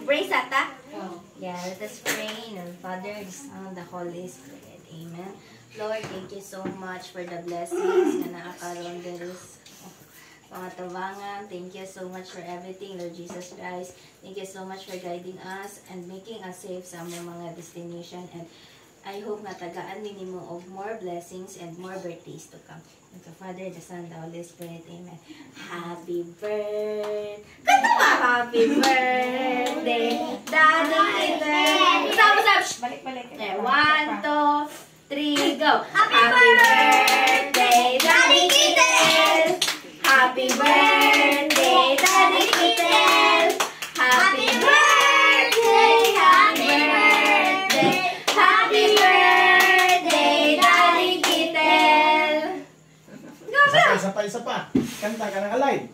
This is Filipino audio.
pray Sata? Oh. Yeah, let us pray in the Father, the Son, the Holy Spirit. Amen. Lord, thank you so much for the blessings na nakakaroon there is mga tabangan. Thank you so much for everything, Lord Jesus Christ. Thank you so much for guiding us and making us safe sa among mga destination. And I hope na tagaan mo of more blessings and more birthdays to come. And the Father, the Son, the Holy Spirit. Amen. Happy birthday! Kanta ba? Happy birthday! Daddy Kinder! Usap! Balik. 1, 2, 3, go! Happy birthday, Daddy Kinder! Happy birthday, Daddy Kinder! Happy birthday, happy birthday, happy birthday, Daddy Kinder! Isa pa. Kanta ka ng alive.